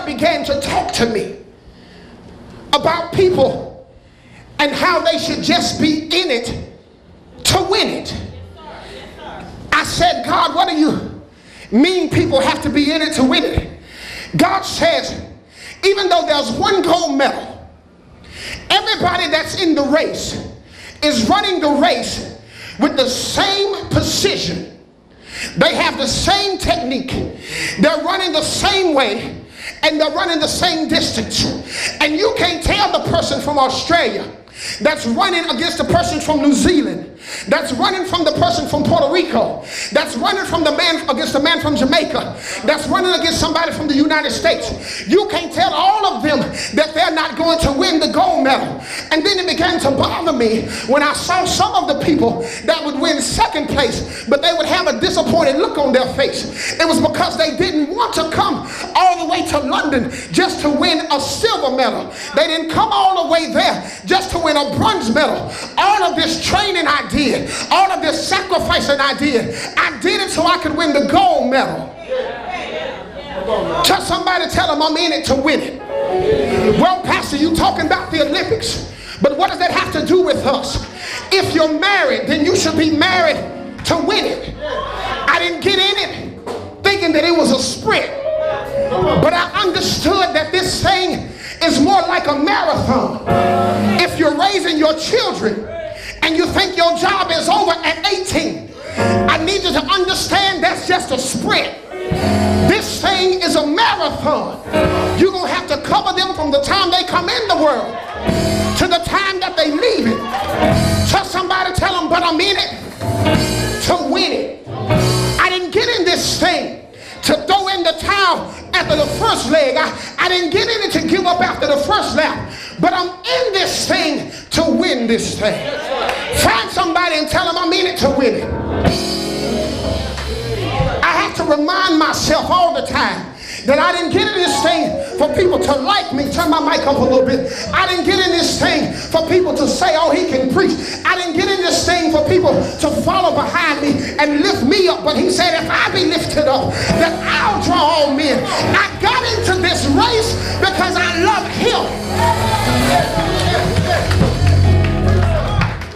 God began to talk to me about people and how they should just be in it to win it. I said, God, what do you mean people have to be in it to win it? God says, even though there's one gold medal, everybody that's in the race is running the race with the same precision. They have the same technique. They're running the same way, and they're running the same distance. And you can't tell the person from Australia that's running against the person from New Zealand, that's running from the person from Puerto Rico, that's running from the man against the man from Jamaica, that's running against somebody from the United States. You can't tell all of them that they're not going to win the gold medal. And then it began to bother me when I saw some of the people that would win second place, but they would have a disappointed look on their face. It was because they didn't want to come all the way to London just to win a silver medal. They didn't come all the way there just to win a bronze medal. All of this training I did, all of this sacrificing I did it so I could win the gold medal. Tell somebody, tell them I'm in it to win it. Well, Pastor, you talking about the Olympics, but what does that have to do with us? If you're married, then you should be married to win it. I didn't get in it thinking that it was a sprint, but I understood that this thing is more like a marathon. If you're raising your children and you think your job is over at 18, I need you to understand that's just a sprint. This thing is a marathon. You're going to have to cover them from the time they come in the world to the time that they leave it. Tell somebody, tell them, but I'm in it to win it. I didn't get in this thing to throw in the towel after the first leg. I didn't get in it to give up after the first lap. But I'm in this thing to win this thing. Find somebody and tell them I'm in it to win it. I have to remind myself all the time that I didn't get in this thing for people to like me. Turn my mic up a little bit. I didn't get in this thing for people to say, oh, he can preach. I didn't get in this thing for people to follow behind me and lift me up. But he said, if I be lifted up, then I'll draw all men. I got into this race because I love him.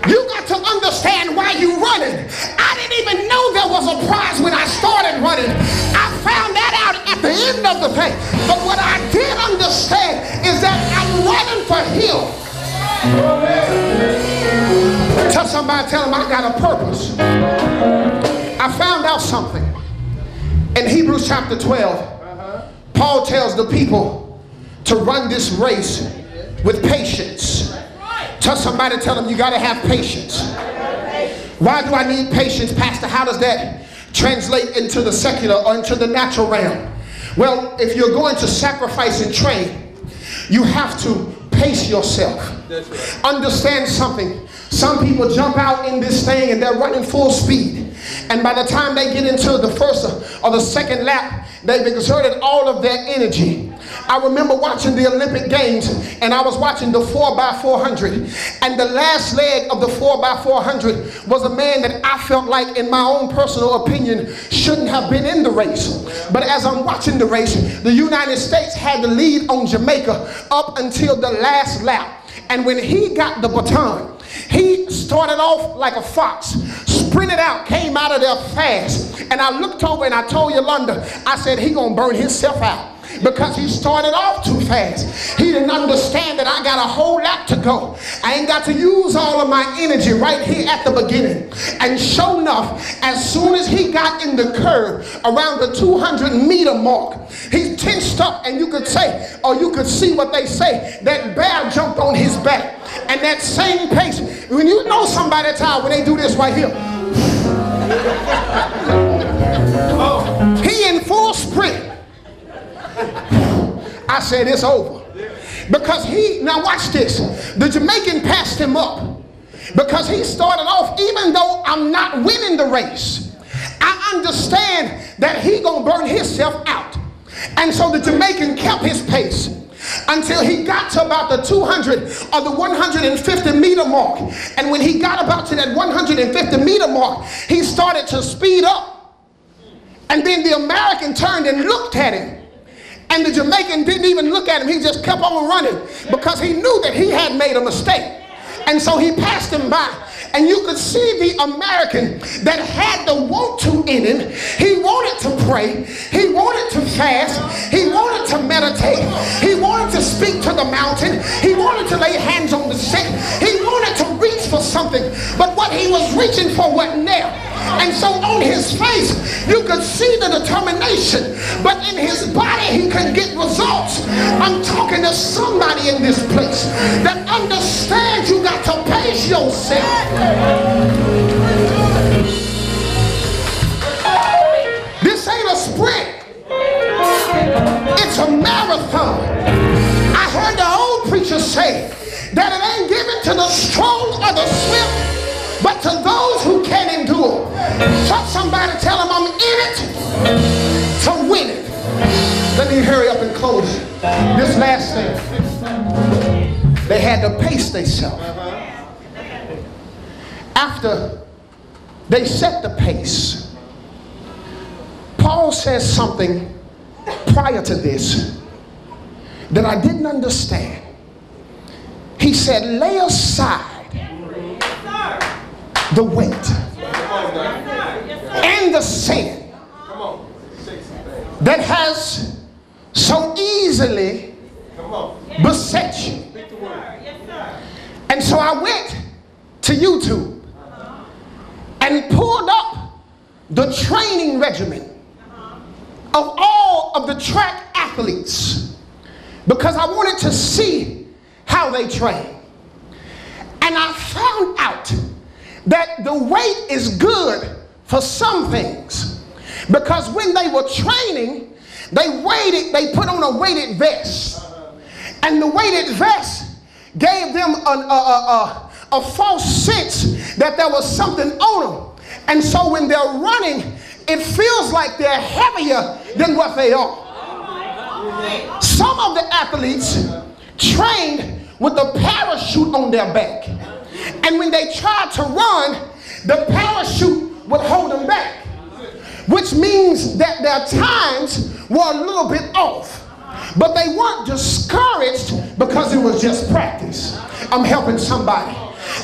You got to understand why you're running. I didn't even know there was a prize when I started running. I found that out at the end of the thing. But what I did understand is that I'm running for him. Tell somebody, tell them I got a purpose. I found out something. In Hebrews chapter 12, Paul tells the people to run this race with patience. Tell somebody, tell them you got to have patience. Why do I need patience, Pastor? How does that translate into the secular or into the natural realm? Well, if you're going to sacrifice and train, you have to pace yourself. Understand something. Some people jump out in this thing and they're running full speed. And by the time they get into the first or the second lap, they've exerted all of their energy. I remember watching the Olympic Games, and I was watching the 4x400, and the last leg of the 4x400 was a man that I felt like, in my own personal opinion, shouldn't have been in the race. But as I'm watching the race, the United States had the lead on Jamaica up until the last lap. And when he got the baton, he started off like a fox, sprinted out, came out of there fast. And I looked over and I told Yolanda, I said, he gonna burn himself out, because he started off too fast. He didn't understand that I got a whole lap to go. I ain't got to use all of my energy right here at the beginning. And sure enough, as soon as he got in the curve around the 200-meter mark, he tensed up, and you could say, or you could see what they say, that bear jumped on his back. And that same pace, when you know somebody tired when they do this right here, he in full sprint. I said, it's over. Because now watch this, the Jamaican passed him up because he started off, even though I'm not winning the race, I understand that he gonna burn himself out. And so the Jamaican kept his pace until he got to about the 200 or the 150-meter mark. And when he got about to that 150-meter mark, he started to speed up. And then the American turned and looked at him. And the Jamaican didn't even look at him. He just kept on running because he knew that he had made a mistake. And so he passed him by. And you could see the American that had the want to in him. He wanted to pray. He wanted to fast. He wanted to meditate. He wanted to speak to the mountain. He wanted to lay hands on the sick. He wanted to reach for something. But what he was reaching for wasn't there. And so on his face, you could see the determination. But in his body, he couldn't get results. I'm talking to somebody in this place that understands you got to pace yourself. This ain't a sprint. It's a marathon. I heard the old preacher say that it ain't given to the strong or the swift, but to those who can endure. Touch somebody, tell them I'm in it to win it. Let me hurry up and close this last thing. They had to pace themselves. After they set the pace, Paul says something prior to this that I didn't understand. He said, lay aside the weight and the sin that has so easily beset you. And so I went to YouTube and pulled up the training regimen of all of the track athletes because I wanted to see how they train. And I found out that the weight is good for some things because when they were training, they put on a weighted vest. And the weighted vest gave them a false sense that there was something on them. And so when they're running, it feels like they're heavier than what they are. Some of the athletes trained with a parachute on their back. And when they tried to run, the parachute would hold them back, which means that their times were a little bit off. But they weren't discouraged because it was just practice. I'm helping somebody.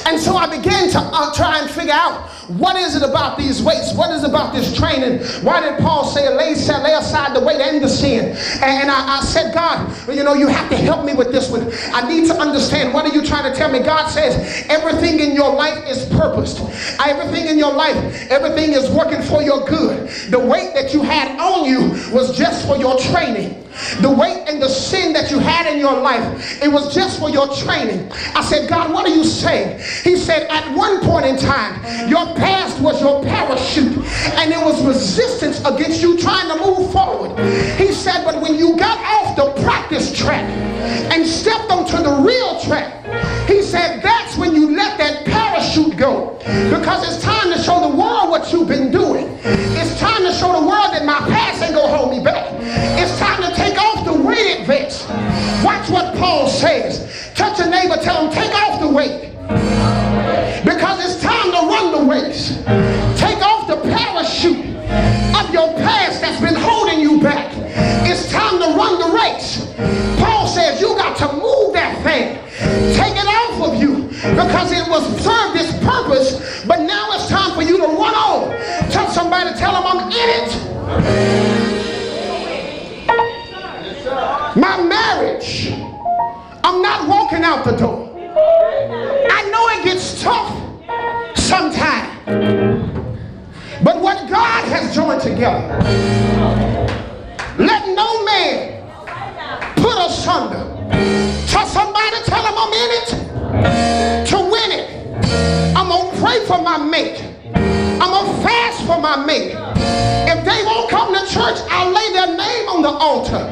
And so I began to try and figure out, what is it about these weights? What is it about this training? Why did Paul say lay aside the weight and the sin? And I said, God, you have to help me with this one. I need to understand, what are you trying to tell me? God says everything in your life is purposed. Everything in your life, everything is working for your good. The weight that you had on you was just for your training. The weight and the sin that you had in your life, it was just for your training. I said, God, what are you saying? He said, at one point in time, your past was your parachute, and it was resistance against you trying to move forward. He said, but when you got off the practice track and stepped onto the real track, he said, that's when you let that parachute go. Because it's time to show the world what you've been doing. It's time to show the world that my past ain't gonna hold me back. It's time to take off the weighted vest. Watch what Paul says. Touch a neighbor, tell him, take off the weight. Because it's time to run the race. Take off the parachute of your past that's been holding you back. It's time to run the race. Paul says you got to move that thing. Take it off of you because it was served its purpose, but now it's time for you to run on. Touch somebody, tell them I'm in it. My marriage, I'm not walking out the door. I know it gets tough sometimes, but what God has joined together, let no man put asunder. Tell somebody, tell them I'm in it to win it. I'm gonna pray for my mate. I'm gonna fast for my mate. If they won't come to church, I'll lay their name on the altar.